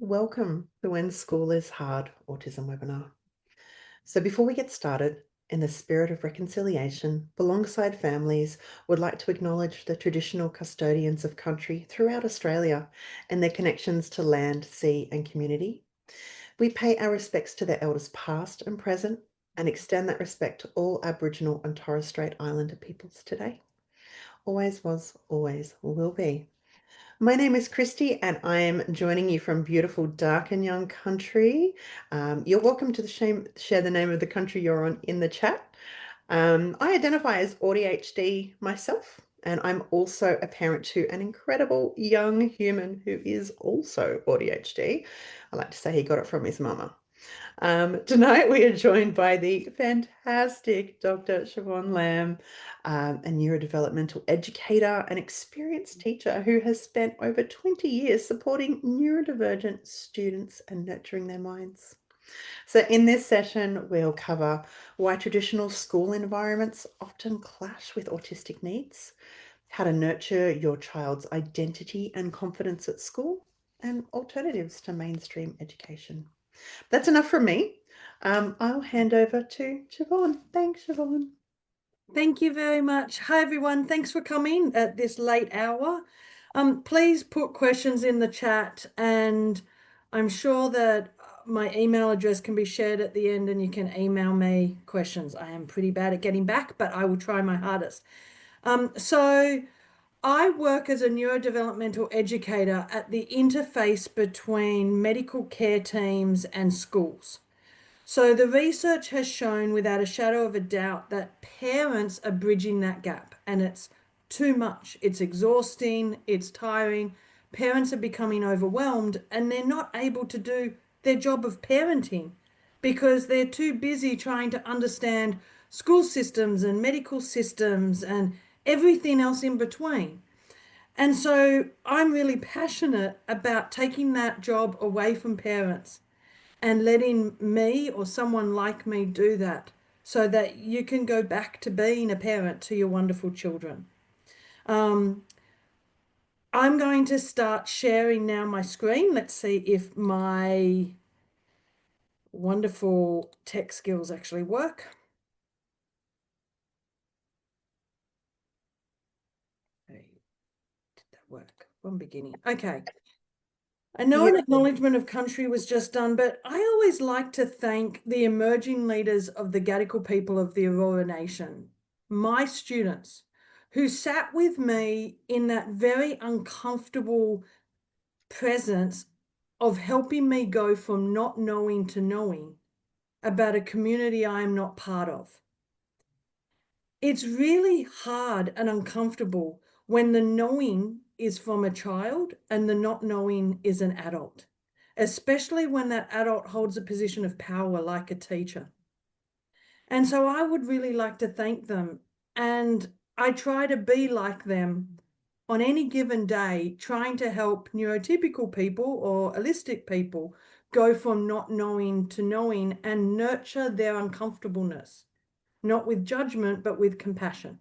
Welcome to When School is Hard Autism webinar. So before we get started, in the spirit of reconciliation, alongside families, would like to acknowledge the traditional custodians of country throughout Australia and their connections to land, sea and community. We pay our respects to their elders past and present and extend that respect to all Aboriginal and Torres Strait Islander peoples today. Always was, always will be. My name is Christy, and I am joining you from beautiful Darkinjung country. You're welcome to share the name of the country you're on in the chat. I identify as ADHD myself, and I'm also a parent to an incredible young human who is also ADHD. I like to say he got it from his mama. Tonight we are joined by the fantastic Dr. Siobhan Lamb, a neurodevelopmental educator and experienced teacher who has spent over 20 years supporting neurodivergent students and nurturing their minds. So in this session, we'll cover why traditional school environments often clash with autistic needs, how to nurture your child's identity and confidence at school, and alternatives to mainstream education. That's enough from me. I'll hand over to Siobhan. Thanks, Siobhan. Thank you very much. Hi, everyone. Thanks for coming at this late hour. Please put questions in the chat, and I'm sure that my email address can be shared at the end and you can email me questions. I am pretty bad at getting back, but I will try my hardest. So I work as a neurodevelopmental educator at the interface between medical care teams and schools. So the research has shown without a shadow of a doubt that parents are bridging that gap, and it's too much. It's exhausting, it's tiring. Parents are becoming overwhelmed and they're not able to do their job of parenting because they're too busy trying to understand school systems and medical systems and everything else in between. And so I'm really passionate about taking that job away from parents and letting me or someone like me do that so that you can go back to being a parent to your wonderful children. I'm going to start sharing now my screen. Let's see if my wonderful tech skills actually work. Did that work from beginning? Okay. I know an acknowledgement of country was just done, but I always like to thank the emerging leaders of the Gadigal people of the Aurora Nation, my students, who sat with me in that very uncomfortable presence of helping me go from not knowing to knowing about a community I am not part of. It's really hard and uncomfortable when the knowing is from a child and the not knowing is an adult, especially when that adult holds a position of power like a teacher. And so I would really like to thank them. And I try to be like them on any given day, trying to help neurotypical people or holistic people go from not knowing to knowing and nurture their uncomfortableness, not with judgment, but with compassion.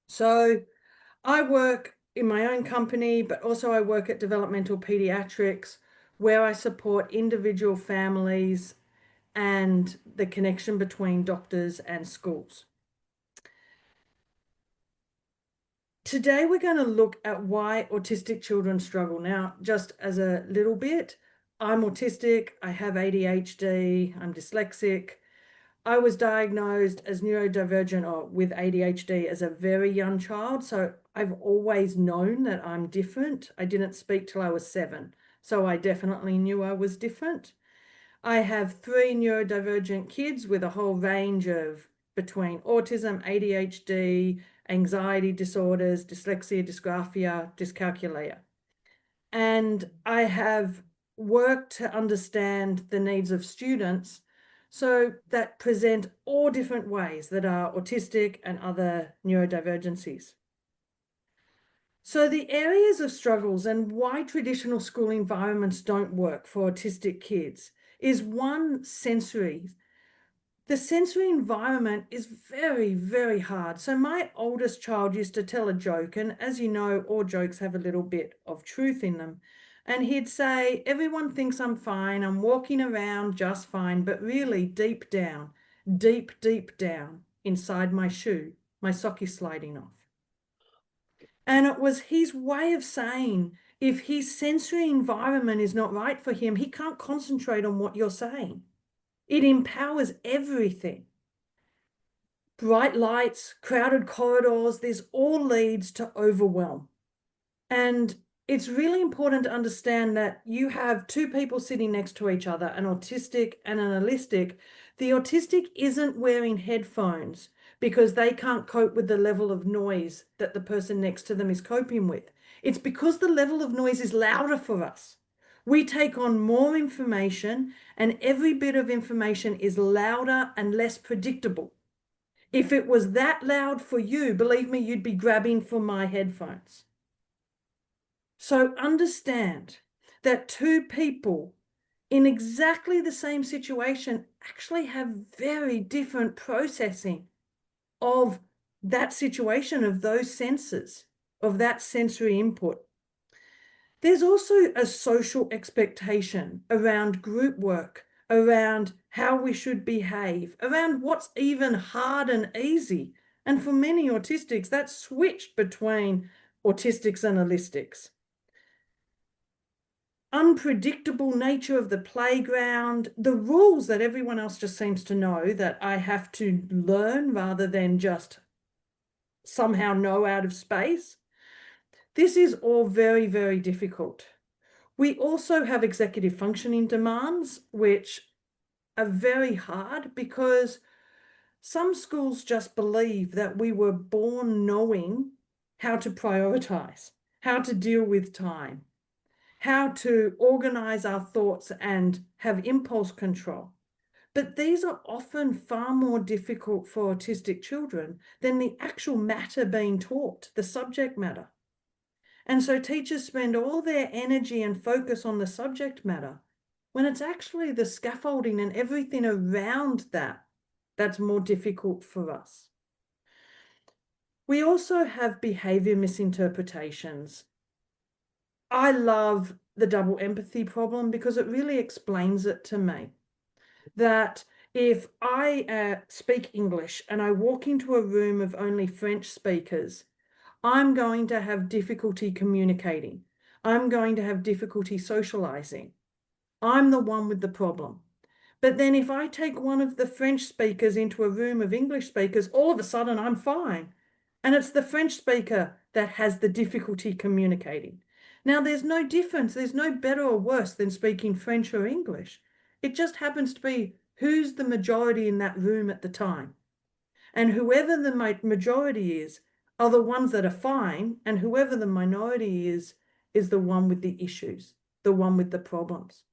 So I work in my own company, but also I work at Developmental Pediatrics, where I support individual families and the connection between doctors and schools. Today, we're going to look at why autistic children struggle. Now, just as a little bit, I'm autistic, I have ADHD, I'm dyslexic. I was diagnosed as neurodivergent or with ADHD as a very young child. So I've always known that I'm different. I didn't speak till I was 7. So I definitely knew I was different. I have 3 neurodivergent kids with a whole range of between autism, ADHD, anxiety disorders, dyslexia, dysgraphia, dyscalculia. And I have worked to understand the needs of students so that present all different ways that are autistic and other neurodivergencies. So the areas of struggles and why traditional school environments don't work for autistic kids is one, sensory. The sensory environment is very, very hard. So my oldest child used to tell a joke, and as you know, all jokes have a little bit of truth in them. And he'd say, everyone thinks I'm fine, I'm walking around just fine, but really deep down, deep down inside my shoe, my sock is sliding off. And it was his way of saying, if his sensory environment is not right for him, he can't concentrate on what you're saying. It empowers everything. Bright lights, crowded corridors, this all leads to overwhelm. And it's really important to understand that you have two people sitting next to each other, an autistic and an allistic. The autistic isn't wearing headphones because they can't cope with the level of noise that the person next to them is coping with. It's because the level of noise is louder for us. We take on more information, and every bit of information is louder and less predictable. If it was that loud for you, believe me, you'd be grabbing for my headphones. So understand that two people in exactly the same situation actually have very different processing of that situation, of those senses, of that sensory input. There's also a social expectation around group work, around how we should behave, around what's even hard and easy. And for many autistics, that's switched between autistics and allistics. Unpredictable nature of the playground, the rules that everyone else just seems to know that I have to learn rather than just somehow know out of space. This is all very, very difficult. We also have executive functioning demands, which are very hard because some schools just believe that we were born knowing how to prioritize, how to deal with time, how to organize our thoughts and have impulse control. But these are often far more difficult for autistic children than the actual matter being taught, the subject matter. And so teachers spend all their energy and focus on the subject matter when it's actually the scaffolding and everything around that that's more difficult for us. We also have behavior misinterpretations. I love the double empathy problem because it really explains it to me. That if I speak English and I walk into a room of only French speakers, I'm going to have difficulty communicating. I'm going to have difficulty socializing. I'm the one with the problem. But then if I take one of the French speakers into a room of English speakers, all of a sudden I'm fine. And it's the French speaker that has the difficulty communicating. Now, there's no difference. There's no better or worse than speaking French or English. It just happens to be who's the majority in that room at the time. And whoever the majority is are the ones that are fine, and whoever the minority is the one with the issues, the one with the problems.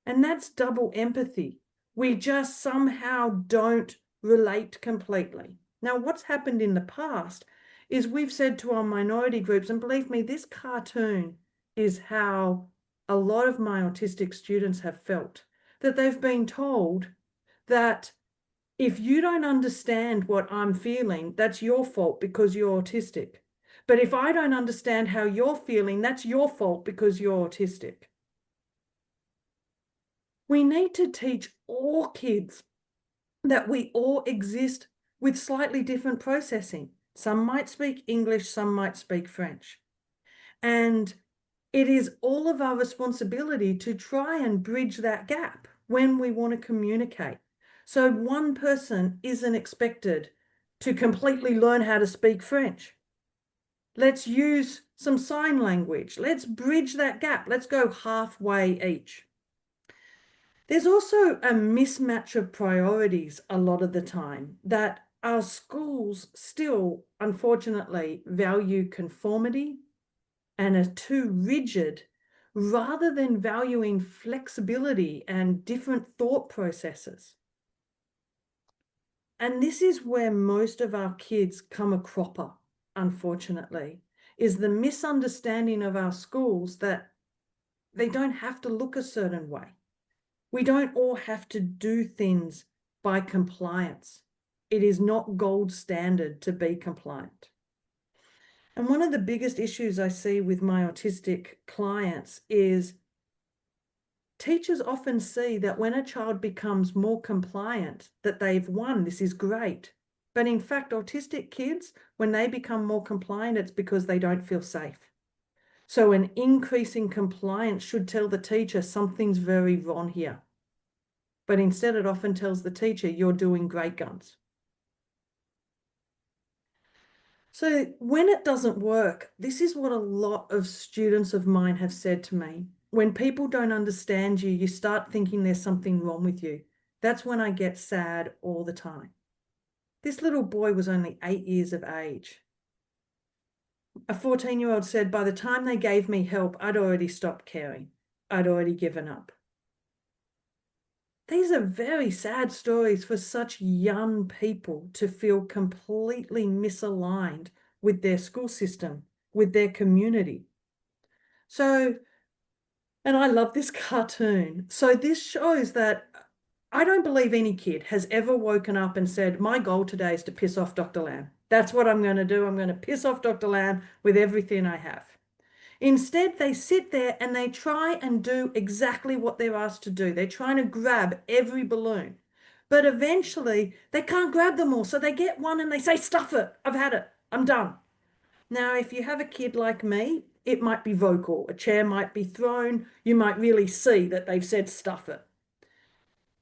And that's double empathy. We just somehow don't relate completely. Now, what's happened in the past is we've said to our minority groups, and believe me, this cartoon is how a lot of my autistic students have felt, that they've been told that if you don't understand what I'm feeling, that's your fault because you're autistic. But if I don't understand how you're feeling, that's your fault because you're autistic. We need to teach all kids that we all exist with slightly different processing. Some might speak English, some might speak French. And it is all of our responsibility to try and bridge that gap when we want to communicate. So one person isn't expected to completely learn how to speak French. Let's use some sign language. Let's bridge that gap. Let's go halfway each. There's also a mismatch of priorities a lot of the time, that our schools still, unfortunately, value conformity and are too rigid rather than valuing flexibility and different thought processes. And this is where most of our kids come a cropper, unfortunately, is the misunderstanding of our schools that they don't have to look a certain way. We don't all have to do things by compliance. It is not gold standard to be compliant. And one of the biggest issues I see with my autistic clients is teachers often see that when a child becomes more compliant, that they've won, this is great. But in fact, autistic kids, when they become more compliant, it's because they don't feel safe. So an increase in compliance should tell the teacher something's very wrong here. But instead, it often tells the teacher, you're doing great guns. So when it doesn't work, this is what a lot of students of mine have said to me. When people don't understand you, you start thinking there's something wrong with you. That's when I get sad all the time. This little boy was only 8 years of age. A 14-year-old said, by the time they gave me help, I'd already stopped caring. I'd already given up. These are very sad stories for such young people to feel completely misaligned with their school system, with their community. So, and I love this cartoon. So this shows that I don't believe any kid has ever woken up and said, my goal today is to piss off Dr. Lamb. That's what I'm going to do. I'm going to piss off Dr. Lamb with everything I have. Instead, they sit there and they try and do exactly what they're asked to do. They're trying to grab every balloon. But eventually, they can't grab them all. So they get one and they say, stuff it. I've had it. I'm done. Now, if you have a kid like me, it might be vocal. A chair might be thrown. You might really see that they've said, stuff it.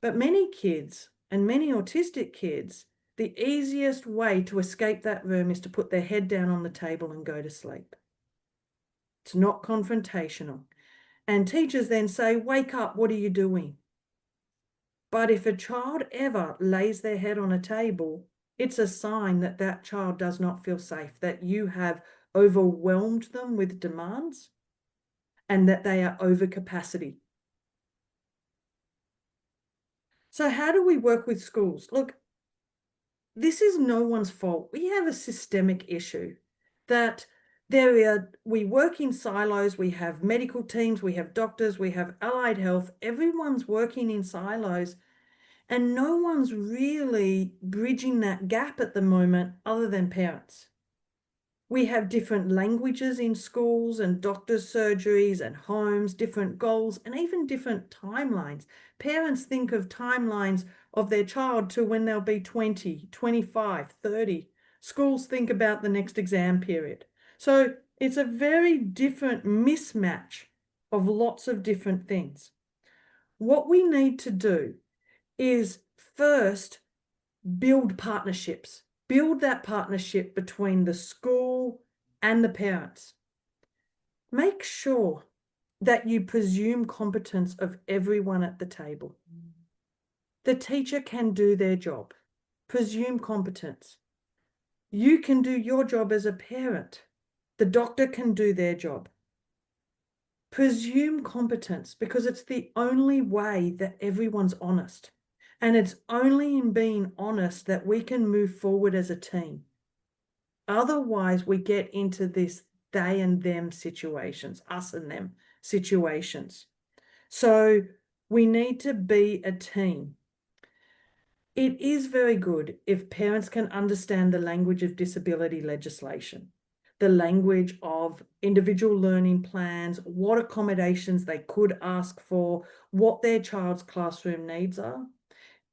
But many kids, and many autistic kids, the easiest way to escape that room is to put their head down on the table and go to sleep. It's not confrontational. And teachers then say, wake up, what are you doing? But if a child ever lays their head on a table, it's a sign that that child does not feel safe, that you have overwhelmed them with demands and that they are over capacity. So how do we work with schools? Look, this is no one's fault. We have a systemic issue that we work in silos. We have medical teams, we have doctors, we have allied health. Everyone's working in silos and no one's really bridging that gap at the moment other than parents. We have different languages in schools and doctors' surgeries and homes, different goals, and even different timelines. Parents think of timelines of their child to when they'll be 20, 25, 30. Schools think about the next exam period. So it's a very different mismatch of lots of different things. What we need to do is first build partnerships. Build that partnership between the school and the parents. Make sure that you presume competence of everyone at the table. The teacher can do their job. Presume competence. You can do your job as a parent. The doctor can do their job. Presume competence because it's the only way that everyone's honest. And it's only in being honest that we can move forward as a team. Otherwise, we get into this they and them situations, us and them situations. So we need to be a team. It is very good if parents can understand the language of disability legislation, the language of individual learning plans, what accommodations they could ask for, what their child's classroom needs are.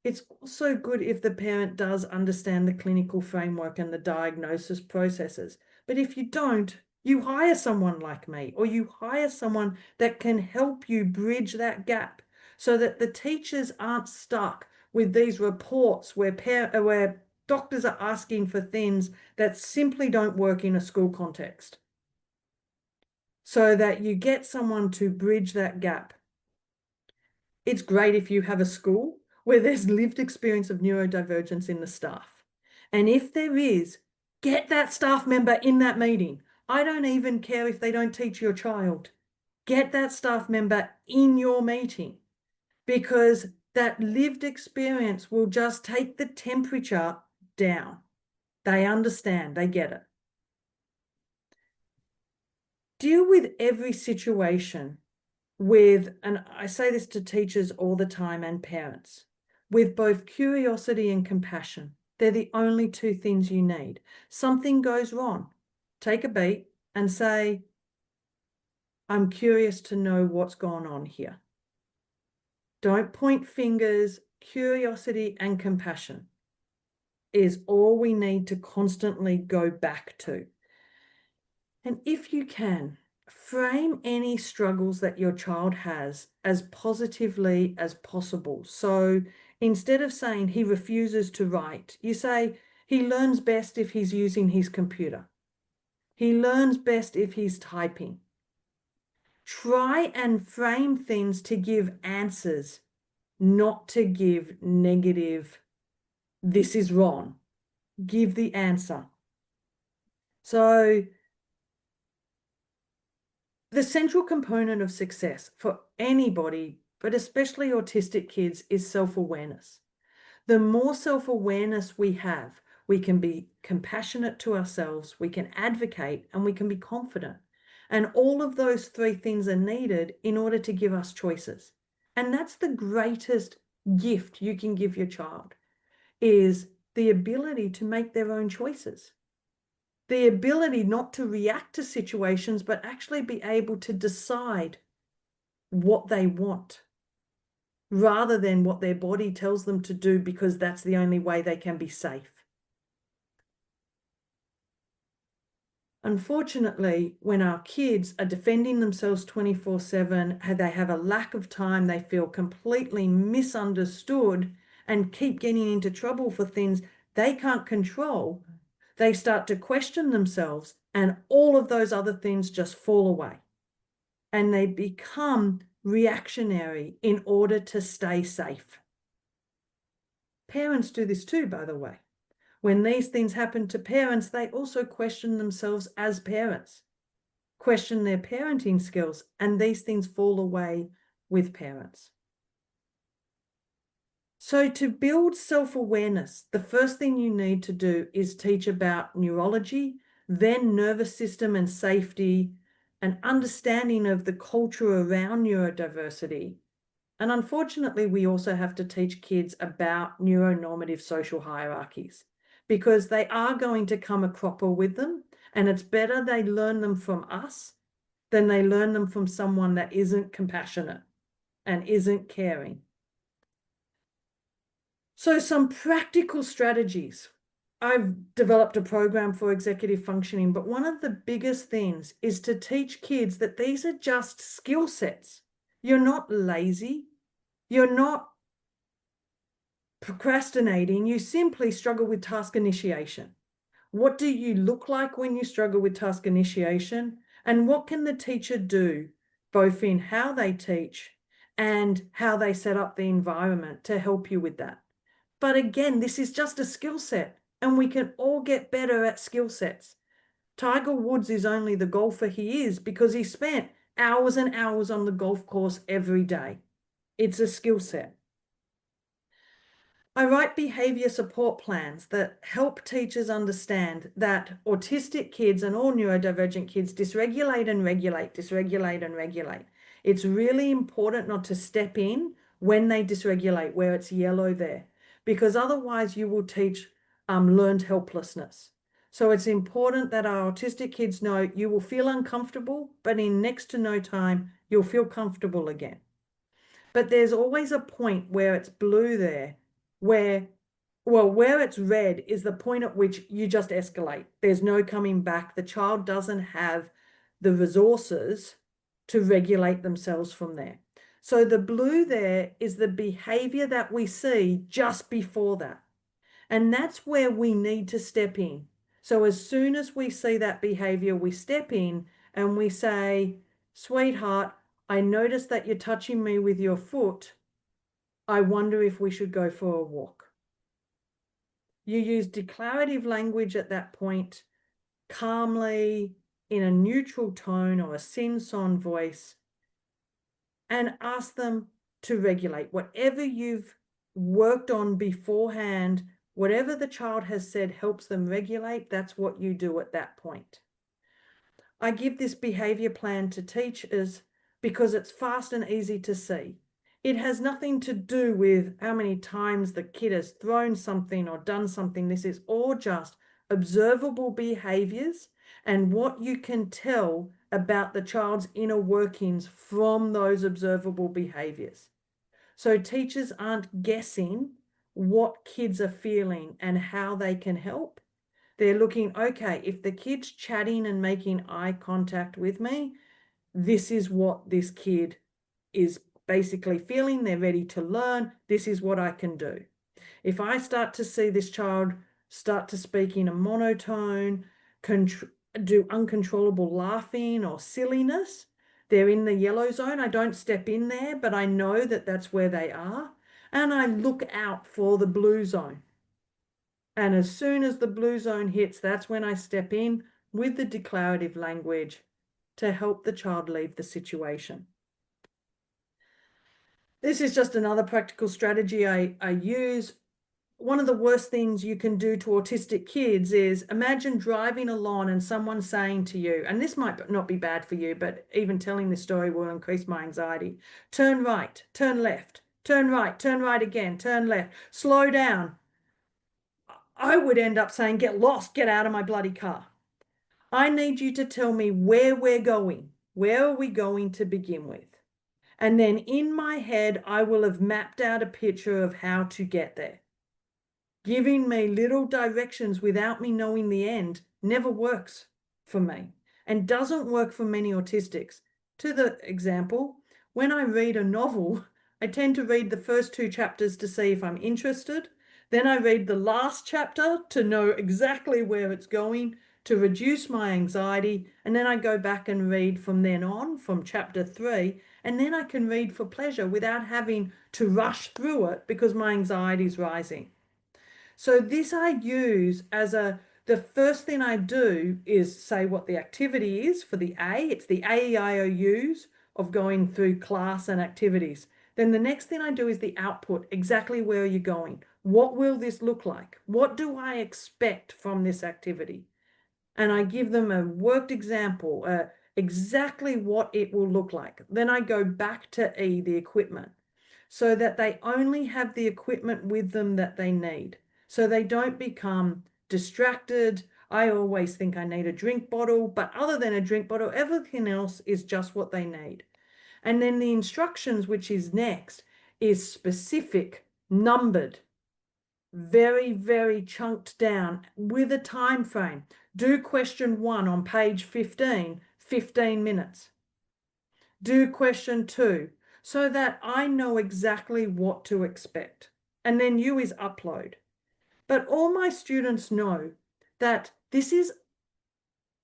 It's also good if the parent does understand the clinical framework and the diagnosis processes. But if you don't, you hire someone like me, or you hire someone that can help you bridge that gap so that the teachers aren't stuck with these reports where doctors are asking for things that simply don't work in a school context. So that you get someone to bridge that gap. It's great if you have a school where there's lived experience of neurodivergence in the staff. And if there is, get that staff member in that meeting. I don't even care if they don't teach your child. Get that staff member in your meeting because that lived experience will just take the temperature down. They understand, they get it. Deal with every situation with, and I say this to teachers all the time and parents, with both curiosity and compassion. They're the only two things you need. Something goes wrong. take a beat and say, I'm curious to know what's gone on here. Don't point fingers. Curiosity and compassion is all we need to constantly go back to. And if you can, frame any struggles that your child has as positively as possible. So instead of saying he refuses to write, you say he learns best if he's using his computer. He learns best if he's typing. Try and frame things to give answers, not to give negative, this is wrong. Give the answer. So the central component of success for anybody, but especially autistic kids, is self-awareness. The more self-awareness we have, we can be compassionate to ourselves, we can advocate, and we can be confident. And all of those three things are needed in order to give us choices. And that's the greatest gift you can give your child, is the ability to make their own choices. The ability not to react to situations, but actually be able to decide what they want rather than what their body tells them to do because that's the only way they can be safe. Unfortunately, when our kids are defending themselves 24/7, they have a lack of time, they feel completely misunderstood and keep getting into trouble for things they can't control, they start to question themselves, and all of those other things just fall away. And they become reactionary in order to stay safe. Parents do this too, by the way. When these things happen to parents, they also question themselves as parents, question their parenting skills, and these things fall away with parents. So to build self-awareness, the first thing you need to do is teach about neurology, then nervous system and safety, an understanding of the culture around neurodiversity. And unfortunately, we also have to teach kids about neuronormative social hierarchies because they are going to come a cropper with them, and it's better they learn them from us than they learn them from someone that isn't compassionate and isn't caring. So some practical strategies. I've developed a program for executive functioning, but one of the biggest things is to teach kids that these are just skill sets. You're not lazy. You're not procrastinating. You simply struggle with task initiation. What do you look like when you struggle with task initiation? And what can the teacher do, both in how they teach and how they set up the environment to help you with that? But again, this is just a skill set, and we can all get better at skill sets. Tiger Woods is only the golfer he is because he spent hours and hours on the golf course every day. It's a skill set. I write behavior support plans that help teachers understand that autistic kids and all neurodivergent kids dysregulate and regulate, dysregulate and regulate. It's really important not to step in when they dysregulate, where it's yellow there, because otherwise you will teach learned helplessness. So it's important that our autistic kids know you will feel uncomfortable, but in next to no time, you'll feel comfortable again. But there's always a point where it's blue there, where it's red is the point at which you just escalate. There's no coming back. The child doesn't have the resources to regulate themselves from there. So the blue there is the behavior that we see just before that. And that's where we need to step in. So as soon as we see that behavior, we step in and we say, sweetheart, I noticed that you're touching me with your foot. I wonder if we should go for a walk. You use declarative language at that point, calmly, in a neutral tone or a sing-song voice, and ask them to regulate. Whatever you've worked on beforehand, whatever the child has said helps them regulate, that's what you do at that point. I give this behavior plan to teachers because it's fast and easy to see. It has nothing to do with how many times the kid has thrown something or done something. This is all just observable behaviors, and what you can tell about the child's inner workings from those observable behaviors. So teachers aren't guessing what kids are feeling and how they can help. They're looking, okay, if the kid's chatting and making eye contact with me, this is what this kid is basically feeling. They're ready to learn. This is what I can do. If I start to see this child start to speak in a monotone, do uncontrollable laughing or silliness, they're in the yellow zone. I don't step in there, but I know that that's where they are. And I look out for the blue zone. And as soon as the blue zone hits, that's when I step in with the declarative language to help the child leave the situation. This is just another practical strategy I use. One of the worst things you can do to autistic kids is imagine driving along and someone saying to you, and this might not be bad for you, but even telling this story will increase my anxiety. Turn right, turn left, turn right again, turn left, slow down. I would end up saying, get lost, get out of my bloody car. I need you to tell me where we're going. Where are we going to begin with? And then in my head, I will have mapped out a picture of how to get there. Giving me little directions without me knowing the end never works for me and doesn't work for many autistics. To the example, when I read a novel, I tend to read the first 2 chapters to see if I'm interested. Then I read the last chapter to know exactly where it's going, to reduce my anxiety. And then I go back and read from then on, from chapter 3. And then I can read for pleasure without having to rush through it because my anxiety is rising. So this I use as the first thing I do is say what the activity is for the A. It's the AEIOUs of going through class and activities. Then the next thing I do is the output. Exactly where are you going? What will this look like? What do I expect from this activity? And I give them a worked example, exactly what it will look like. Then I go back to E, the equipment, so that they only have the equipment with them that they need. So they don't become distracted. I always think I need a drink bottle, but other than a drink bottle, everything else is just what they need. And then the instructions, which is next, is specific, numbered, very, very chunked down with a time frame. Do question 1 on page 15, 15 minutes. Do question 2, so that I know exactly what to expect. And then U is upload. But all my students know that this is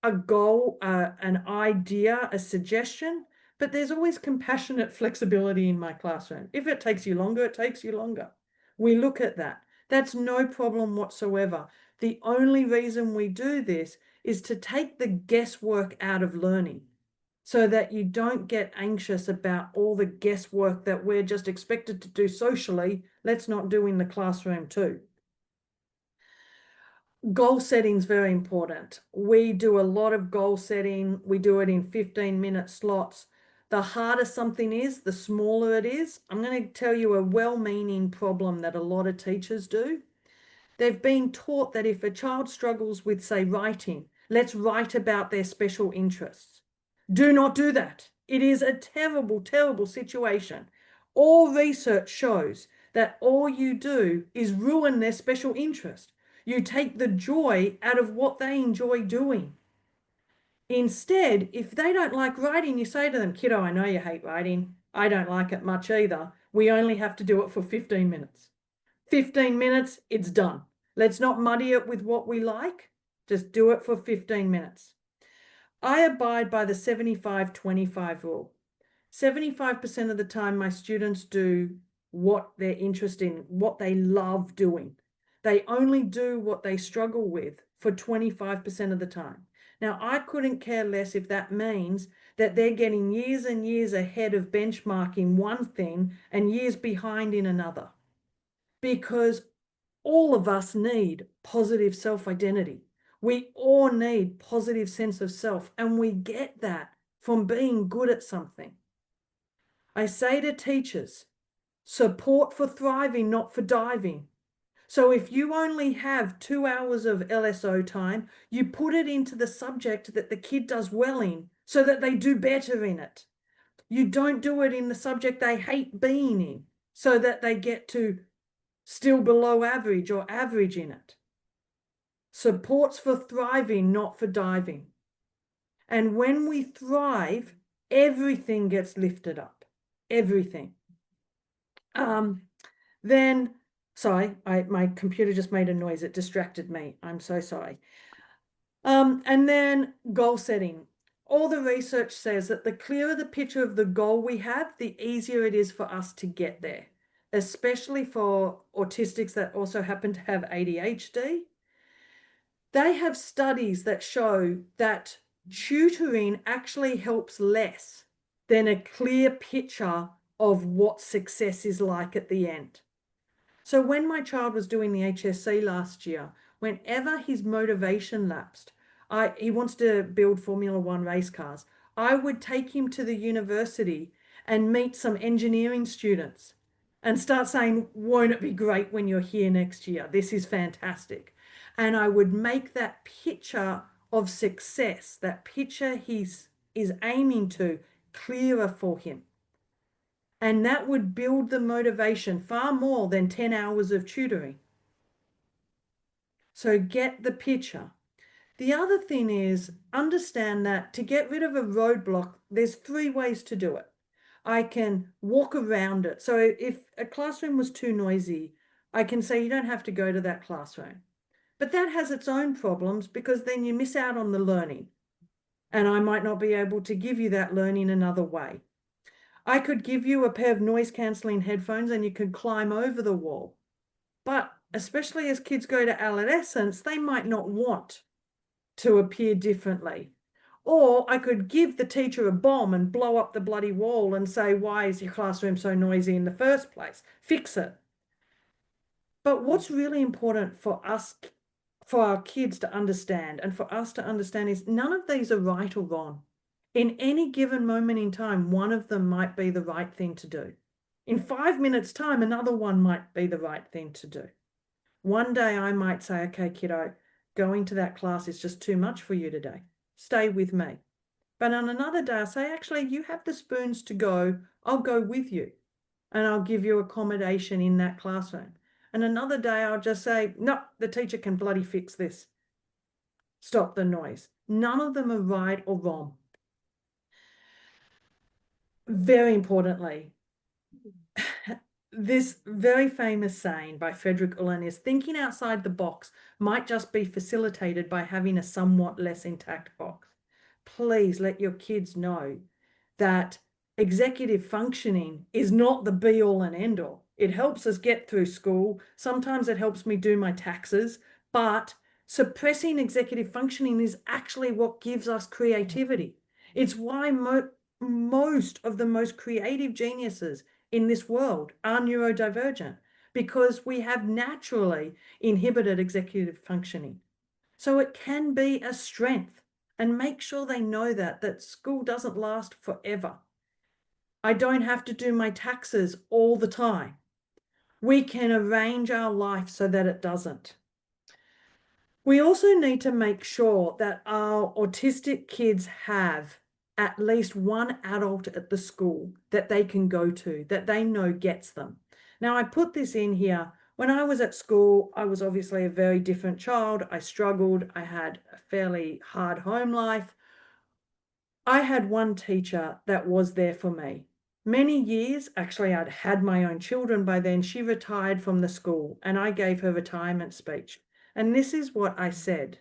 a goal, an idea, a suggestion, but there's always compassionate flexibility in my classroom. If it takes you longer, it takes you longer. We look at that. That's no problem whatsoever. The only reason we do this is to take the guesswork out of learning so that you don't get anxious about all the guesswork that we're just expected to do socially. Let's not do in the classroom too. Goal setting is very important. We do a lot of goal setting. We do it in 15-minute slots. The harder something is, the smaller it is. I'm going to tell you a well-meaning problem that a lot of teachers do. They've been taught that if a child struggles with, say, writing, let's write about their special interests. Do not do that. It is a terrible, terrible situation. All research shows that all you do is ruin their special interest. You take the joy out of what they enjoy doing. Instead, if they don't like writing, you say to them, kiddo, I know you hate writing. I don't like it much either. We only have to do it for 15 minutes. 15 minutes, it's done. Let's not muddy it with what we like. Just do it for 15 minutes. I abide by the 75-25 rule. 75% of the time, my students do what they're interested in, what they love doing. They only do what they struggle with for 25% of the time. Now, I couldn't care less if that means that they're getting years and years ahead of benchmarking one thing and years behind in another. Because all of us need positive self-identity. We all need positive sense of self, and we get that from being good at something. I say to teachers, support for thriving, not for diving. So if you only have 2 hours of LSO time, you put it into the subject that the kid does well in so that they do better in it. You don't do it in the subject they hate being in so that they get to still below average or average in it. Support's for thriving, not for diving. And when we thrive, everything gets lifted up. Everything. Then, sorry, my computer just made a noise. It distracted me. I'm so sorry. And then goal setting. All the research says that the clearer the picture of the goal we have, the easier it is for us to get there, especially for autistics that also happen to have ADHD. They have studies that show that tutoring actually helps less than a clear picture of what success is like at the end. So when my child was doing the HSC last year, whenever his motivation lapsed, he wants to build Formula One race cars, I would take him to the university and meet some engineering students and start saying, won't it be great when you're here next year? This is fantastic. And I would make that picture of success, that picture he's is aiming to, clearer for him. And that would build the motivation far more than 10 hours of tutoring. So get the picture. The other thing is understand that to get rid of a roadblock, there's 3 ways to do it. I can walk around it. So if a classroom was too noisy, I can say you don't have to go to that classroom. But that has its own problems because then you miss out on the learning. And I might not be able to give you that learning another way. I could give you a pair of noise cancelling headphones and you could climb over the wall. But especially as kids go to adolescence, they might not want to appear differently. Or I could give the teacher a bomb and blow up the bloody wall and say, why is your classroom so noisy in the first place? Fix it. But what's really important for us, for our kids to understand and for us to understand is none of these are right or wrong. In any given moment in time, one of them might be the right thing to do. In 5 minutes' time, another one might be the right thing to do. One day I might say, okay, kiddo, going to that class is just too much for you today. Stay with me. But on another day, I say, actually, you have the spoons to go. I'll go with you and I'll give you accommodation in that classroom. And another day I'll just say, no, the teacher can bloody fix this. Stop the noise. None of them are right or wrong. Very importantly, this very famous saying by Frederick Ullin is thinking outside the box might just be facilitated by having a somewhat less intact box. Please let your kids know that executive functioning is not the be all and end all. It helps us get through school. Sometimes it helps me do my taxes, but suppressing executive functioning is actually what gives us creativity. It's why most of the most creative geniuses in this world are neurodivergent because we have naturally inhibited executive functioning. So it can be a strength, and make sure they know that school doesn't last forever. I don't have to do my taxes all the time. We can arrange our life so that it doesn't. We also need to make sure that our autistic kids have at least one adult at the school that they can go to, that they know gets them. Now, I put this in here. When I was at school, I was obviously a very different child. I struggled. I had a fairly hard home life. I had one teacher that was there for me. Many years, actually, I'd had my own children by then. She retired from the school and I gave her retirement speech. And this is what I said.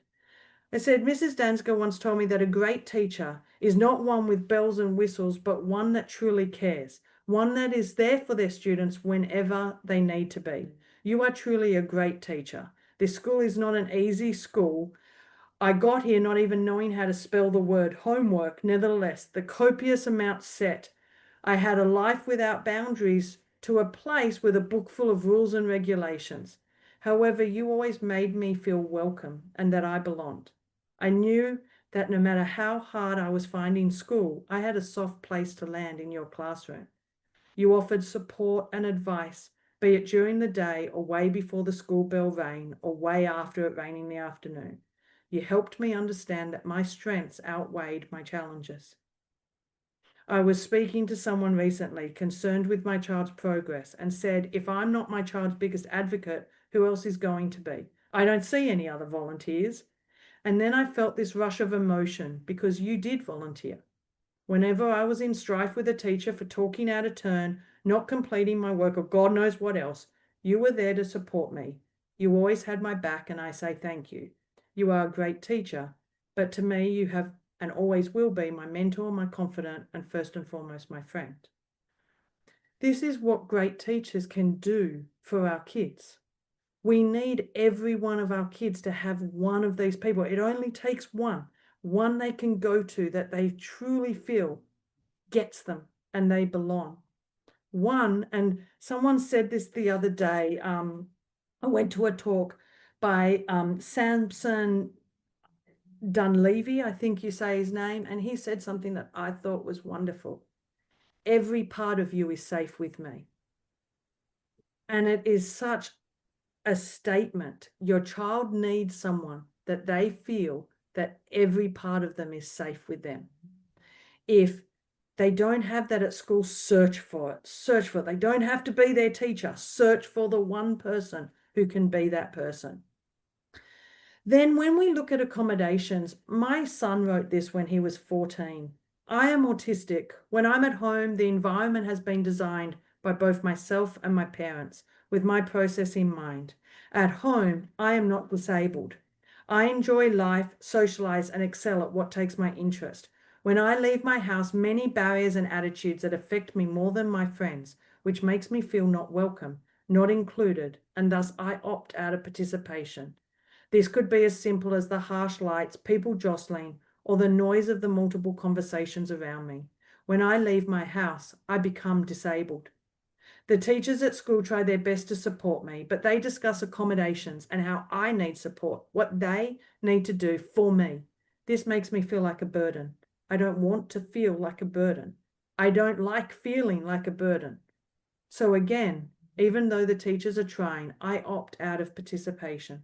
I said, Mrs. Dansker once told me that a great teacher is not one with bells and whistles, but one that truly cares, one that is there for their students whenever they need to be. You are truly a great teacher. This school is not an easy school. I got here not even knowing how to spell the word homework. Nevertheless, the copious amount set. I had a life without boundaries to a place with a book full of rules and regulations. However, you always made me feel welcome and that I belonged. I knew that no matter how hard I was finding school, I had a soft place to land in your classroom. You offered support and advice be it during the day or way before the school bell rang or way after it rang in the afternoon. You helped me understand that my strengths outweighed my challenges. I was speaking to someone recently concerned with my child's progress and said, if I'm not my child's biggest advocate, who else is going to be? I don't see any other volunteers. And then I felt this rush of emotion because you did volunteer. Whenever I was in strife with a teacher for talking out of turn, not completing my work, or God knows what else, you were there to support me. You always had my back, and I say thank you. You are a great teacher, but to me, you have and always will be my mentor, my confidant, and first and foremost, my friend. This is what great teachers can do for our kids. We need every one of our kids to have one of these people. It only takes one they can go to that they truly feel gets them and they belong. One, and someone said this the other day, I went to a talk by Samson Dunleavy, I think you say his name, and he said something that I thought was wonderful. Every part of you is safe with me. And it is such a statement. Your child needs someone that they feel that every part of them is safe with them. If they don't have that at school, search for it. Search for it. They don't have to be their teacher. Search for the one person who can be that person. Then when we look at accommodations, my son wrote this when he was 14. I am autistic. When I'm at home, the environment has been designed by both myself and my parents with my process in mind. At home, I am not disabled. I enjoy life, socialize, and excel at what takes my interest. When I leave my house, many barriers and attitudes that affect me more than my friends, which makes me feel not welcome, not included, and thus I opt out of participation. This could be as simple as the harsh lights, people jostling, or the noise of the multiple conversations around me. When I leave my house, I become disabled. The teachers at school try their best to support me, but they discuss accommodations and how I need support, what they need to do for me. This makes me feel like a burden. I don't want to feel like a burden. I don't like feeling like a burden. So again, even though the teachers are trying, I opt out of participation.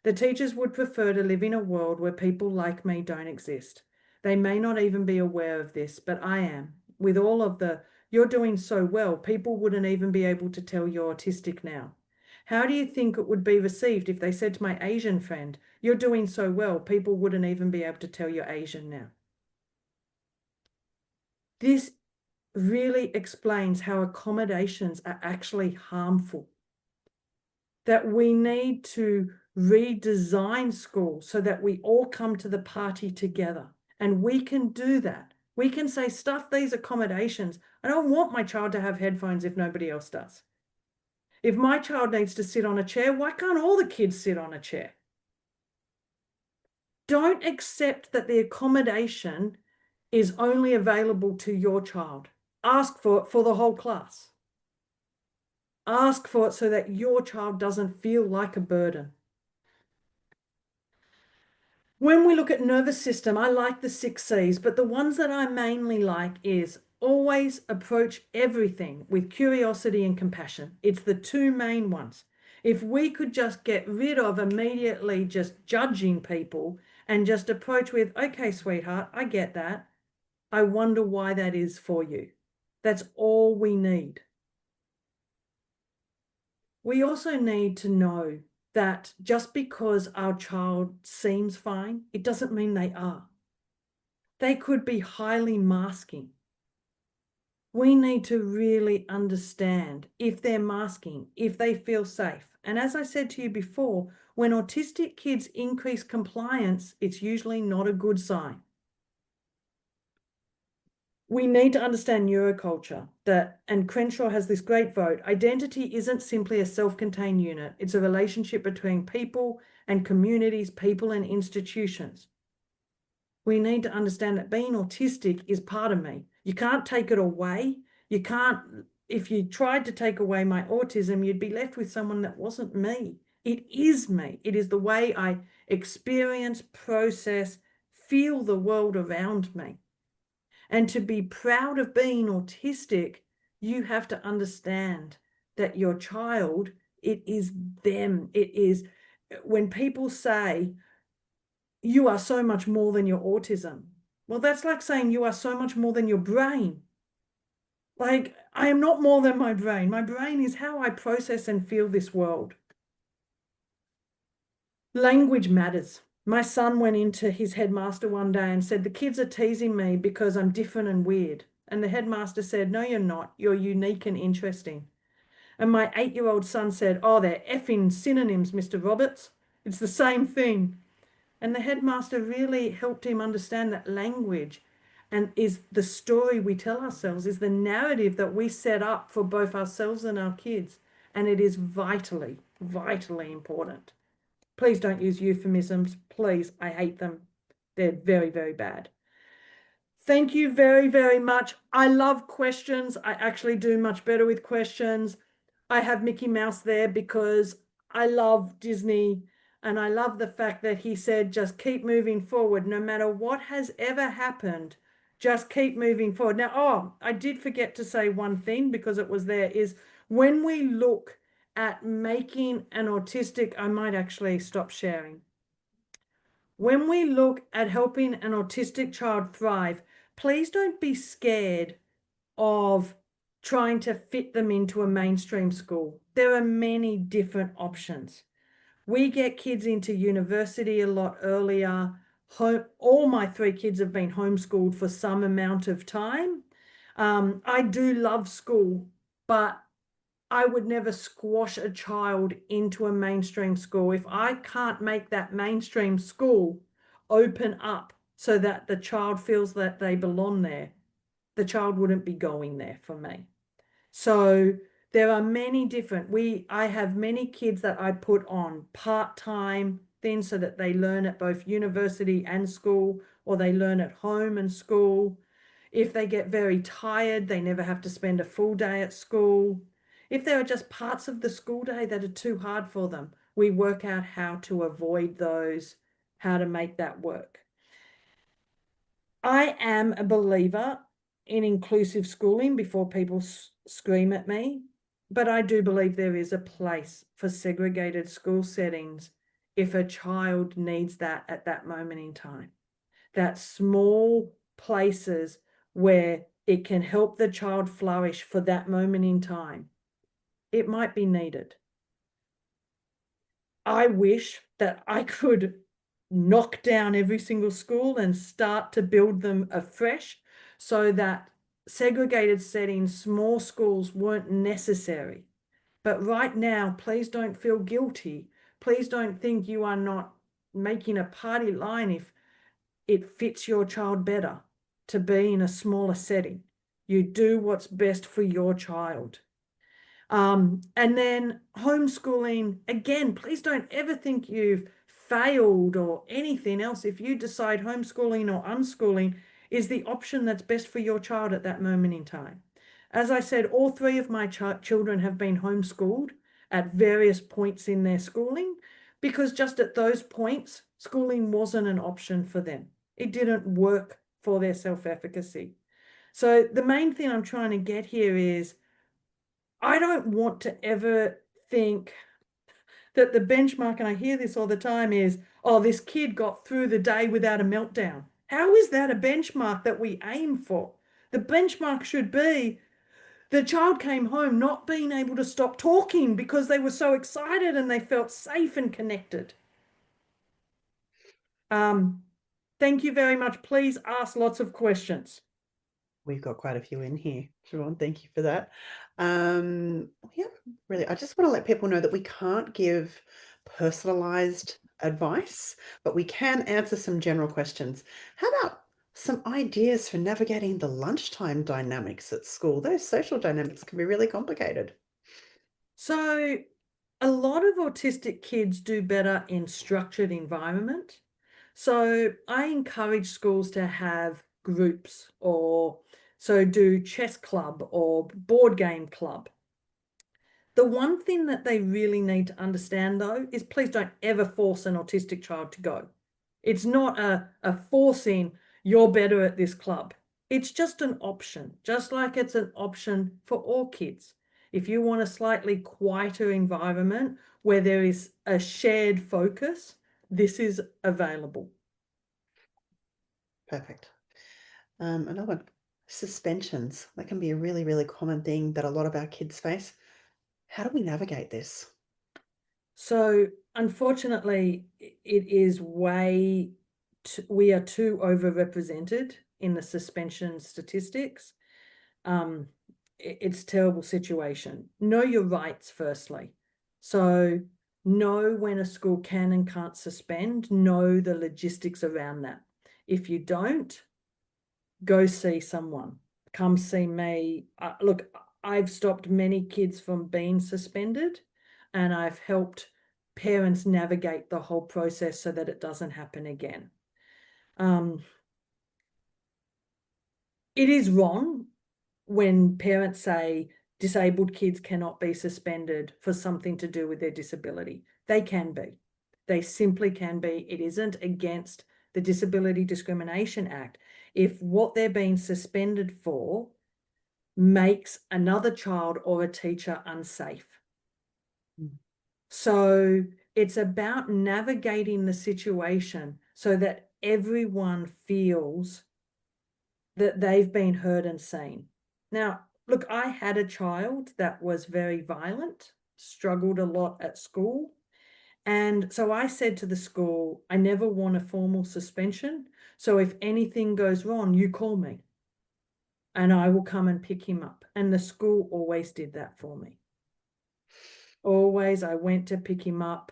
The teachers would prefer to live in a world where people like me don't exist. They may not even be aware of this, but I am. With all of the, you're doing so well, people wouldn't even be able to tell you're autistic now. How do you think it would be received if they said to my Asian friend, you're doing so well, people wouldn't even be able to tell you're Asian now? This really explains how accommodations are actually harmful. That we need to redesign school so that we all come to the party together. And we can do that. We can say, stuff these accommodations. I don't want my child to have headphones if nobody else does. If my child needs to sit on a chair, why can't all the kids sit on a chair? Don't accept that the accommodation is only available to your child. Ask for it for the whole class. Ask for it so that your child doesn't feel like a burden. When we look at nervous system, I like the 6 C's, but the ones that I mainly like is always approach everything with curiosity and compassion. It's the two main ones. If we could just get rid of immediately just judging people and just approach with, okay, sweetheart, I get that. I wonder why that is for you. That's all we need. We also need to know that just because our child seems fine, it doesn't mean they are. They could be highly masking. We need to really understand if they're masking, if they feel safe. And as I said to you before, when autistic kids increase compliance, it's usually not a good sign. We need to understand neuroculture and Crenshaw has this great vote. Identity isn't simply a self-contained unit. It's a relationship between people and communities, people and institutions. We need to understand that being autistic is part of me. You can't take it away. You can't, if you tried to take away my autism, you'd be left with someone that wasn't me. It is me. It is the way I experience, process, feel the world around me. And to be proud of being autistic, you have to understand that your child, it is them. It is when people say, you are so much more than your autism. Well, that's like saying you are so much more than your brain. Like, I am not more than my brain. My brain is how I process and feel this world. Language matters. My son went into his headmaster one day and said, the kids are teasing me because I'm different and weird. And the headmaster said, no, you're not. You're unique and interesting. And my 8-year-old son said, oh, they're effing synonyms, Mr. Roberts. It's the same thing. And the headmaster really helped him understand that language and is the story we tell ourselves, is the narrative that we set up for both ourselves and our kids. And it is vitally, vitally important. Please don't use euphemisms. Please, I hate them. They're very, very bad. Thank you very, very much. I love questions. I actually do much better with questions. I have Mickey Mouse there because I love Disney and I love the fact that he said, just keep moving forward. No matter what has ever happened, just keep moving forward. Now, I did forget to say one thing because it was there, is when we look at making an autistic, I might actually stop sharing. When we look at helping an autistic child thrive, please don't be scared of trying to fit them into a mainstream school. There are many different options. We get kids into university a lot earlier. All my 3 kids have been homeschooled for some amount of time. I do love school, but I would never squash a child into a mainstream school. If I can't make that mainstream school open up so that the child feels that they belong there, the child wouldn't be going there for me. So there are many different, I have many kids that I put on part-time things so that they learn at both university and school, or they learn at home and school. If they get very tired, they never have to spend a full day at school. If there are just parts of the school day that are too hard for them, we work out how to avoid those, how to make that work. I am a believer in inclusive schooling before people scream at me, but I do believe there is a place for segregated school settings if a child needs that at that moment in time. That small places where it can help the child flourish for that moment in time. It might be needed. I wish that I could knock down every single school and start to build them afresh so that segregated settings, small schools weren't necessary. But right now, please don't feel guilty. Please don't think you are not making a party line if it fits your child better to be in a smaller setting. You do what's best for your child. And then homeschooling, again, please don't ever think you've failed or anything else. If you decide homeschooling or unschooling is the option that's best for your child at that moment in time. As I said, all 3 of my children have been homeschooled at various points in their schooling because just at those points, schooling wasn't an option for them. It didn't work for their self-efficacy. So the main thing I'm trying to get here is I don't want to ever think that the benchmark, and I hear this all the time, is, oh, this kid got through the day without a meltdown. How is that a benchmark that we aim for? The benchmark should be the child came home not being able to stop talking because they were so excited and they felt safe and connected. Thank you very much. Please ask lots of questions. We've got quite a few in here, Siobhan. Thank you for that. Yeah, really, I just want to let people know that we can't give personalized advice, but we can answer some general questions. How about some ideas for navigating the lunchtime dynamics at school? Those social dynamics can be really complicated. So a lot of autistic kids do better in structured environment. So I encourage schools to have groups, or so do chess club or board game club. The one thing that they really need to understand though is please don't ever force an autistic child to go. It's not a forcing, you're better at this club. It's just an option, just like it's an option for all kids. If you want a slightly quieter environment where there is a shared focus, this is available. Perfect. Another one, suspensions. That can be a really, really common thing that a lot of our kids face. How do we navigate this? So unfortunately, it is we are too overrepresented in the suspension statistics. It's a terrible situation. Know your rights, firstly. So know when a school can and can't suspend, know the logistics around that. If you don't, go see someone. Come see me. Look, I've stopped many kids from being suspended, and I've helped parents navigate the whole process so that it doesn't happen again. It is wrong when parents say disabled kids cannot be suspended for something to do with their disability. They can be. They simply can be. It isn't against the Disability Discrimination Act. If what they're being suspended for makes another child or a teacher unsafe. So it's about navigating the situation so that everyone feels that they've been heard and seen. Now, look, I had a child that was very violent, struggled a lot at school. And so I said to the school, I never want a formal suspension. So if anything goes wrong, you call me and I will come and pick him up. And the school always did that for me. Always, I went to pick him up.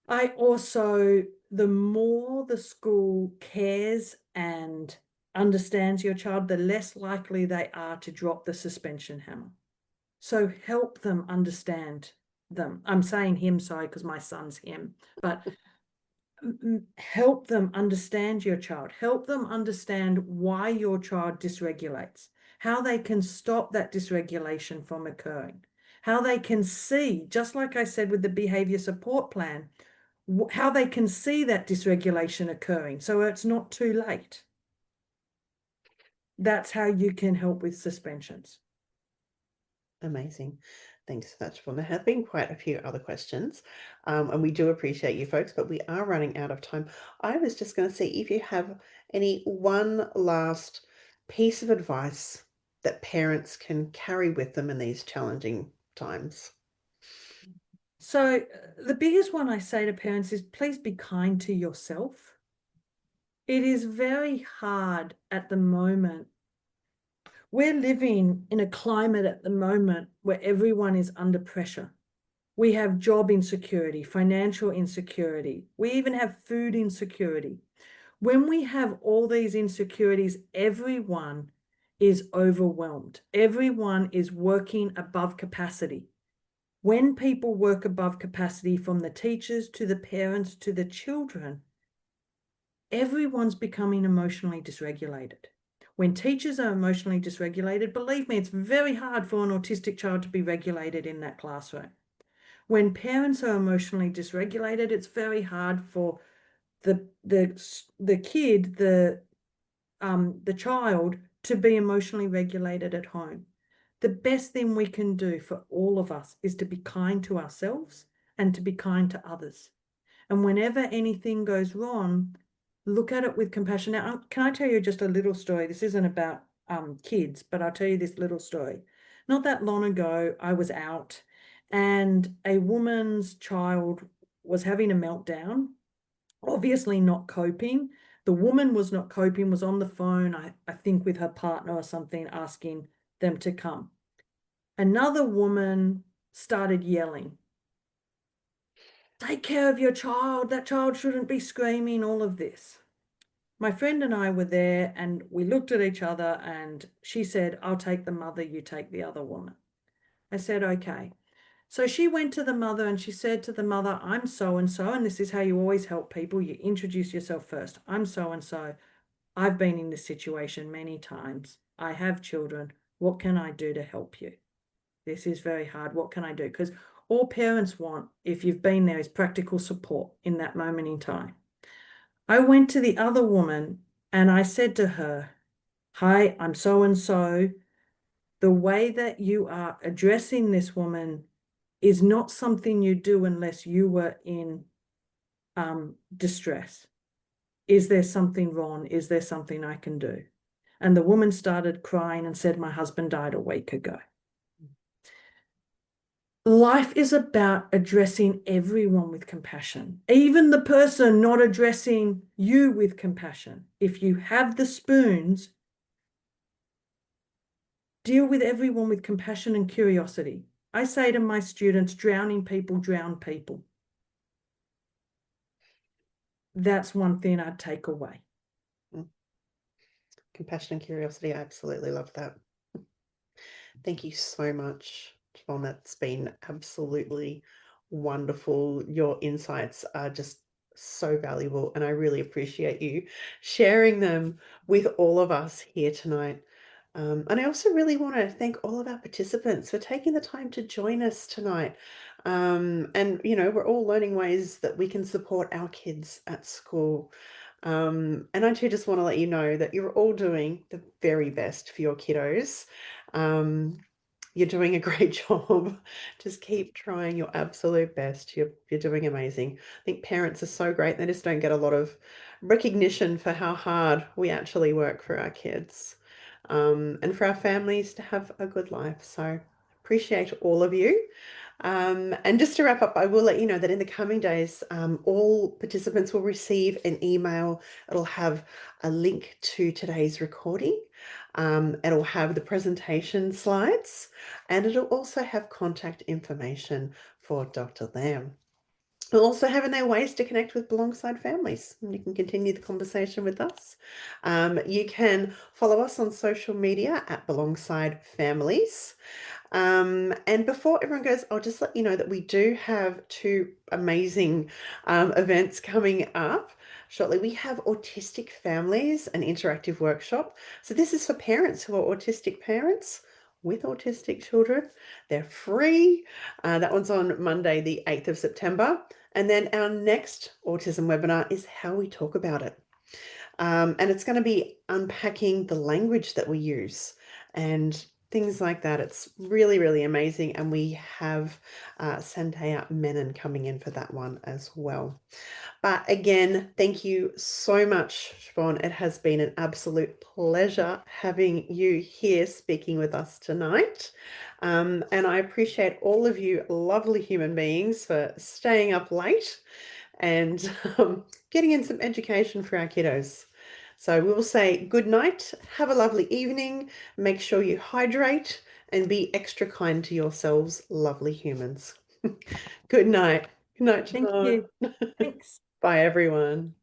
I also, the more the school cares and understands your child, the less likely they are to drop the suspension hammer. So help them understand them. I'm saying him, sorry, because my son's him, but help them understand your child. Help them understand why your child dysregulates, how they can stop that dysregulation from occurring, how they can see, just like I said with the behavior support plan, how they can see that dysregulation occurring so it's not too late. That's how you can help with suspensions. Amazing. Thanks so much. Well, there have been quite a few other questions, and we do appreciate you folks, but we are running out of time. I was just going to see if you have any one last piece of advice that parents can carry with them in these challenging times. So the biggest one I say to parents is please be kind to yourself. It is very hard at the moment. We're living in a climate at the moment where everyone is under pressure. We have job insecurity, financial insecurity. We even have food insecurity. When we have all these insecurities, everyone is overwhelmed. Everyone is working above capacity. When people work above capacity, from the teachers to the parents to the children, everyone's becoming emotionally dysregulated. When teachers are emotionally dysregulated, believe me, it's very hard for an autistic child to be regulated in that classroom. When parents are emotionally dysregulated, it's very hard for the kid, the child, to be emotionally regulated at home. The best thing we can do for all of us is to be kind to ourselves and to be kind to others. And whenever anything goes wrong, look at it with compassion. Now, can I tell you just a little story? This isn't about kids, but I'll tell you this little story. Not that long ago, I was out and a woman's child was having a meltdown, obviously not coping. The woman was not coping, was on the phone, I think with her partner or something, asking them to come. Another woman started yelling, take care of your child, that child shouldn't be screaming, all of this. My friend and I were there and we looked at each other and she said, I'll take the mother, you take the other woman. I said, okay. So she went to the mother and she said to the mother, I'm so-and-so, and this is how you always help people. You introduce yourself first. I'm so-and-so. I've been in this situation many times. I have children. What can I do to help you? This is very hard. What can I do? Because all parents want, if you've been there, is practical support in that moment in time. I went to the other woman and I said to her, hi, I'm so-and-so. the way that you are addressing this woman is not something you do unless you were in distress. Is there something wrong? Is there something I can do? And the woman started crying and said, my husband died a week ago. Life is about addressing everyone with compassion, even the person not addressing you with compassion. If you have the spoons, deal with everyone with compassion and curiosity. I say to my students, drowning people drown people. That's one thing I'd take away. Compassion and curiosity. I absolutely love that. Thank you so much, Siobhan. That's been absolutely wonderful. Your insights are just so valuable, and I really appreciate you sharing them with all of us here tonight. And I also really want to thank all of our participants for taking the time to join us tonight. And, we're all learning ways that we can support our kids at school. And I too just want to let you know that you're all doing the very best for your kiddos. Um, you're doing a great job. Just keep trying your absolute best. You're doing amazing. I think parents are so great. They just don't get a lot of recognition for how hard we actually work for our kids, and for our families to have a good life. So appreciate all of you. And just to wrap up, I will let you know that in the coming days, all participants will receive an email. It'll have a link to today's recording. It'll have the presentation slides, and it'll also have contact information for Dr. Lamb. We'll also have in there ways to connect with Belongside families. You can continue the conversation with us. You can follow us on social media at Belongside Families. And before everyone goes, I'll just let you know that we do have two amazing events coming up shortly. We have Autistic Families, an interactive workshop. So this is for parents who are autistic parents with autistic children. They're free. That one's on Monday, the 8th of September. And then our next autism webinar is how we talk about it. And it's going to be unpacking the language that we use and things like that. It's really, really amazing. And we have Sandaya Menon coming in for that one as well. But again, thank you so much, Siobhan. It has been an absolute pleasure having you here speaking with us tonight. And I appreciate all of you lovely human beings for staying up late and getting in some education for our kiddos. So we will say good night, have a lovely evening, make sure you hydrate and be extra kind to yourselves, lovely humans. Good night. Good night, Thank Siobhan. you. Thanks. Bye, everyone.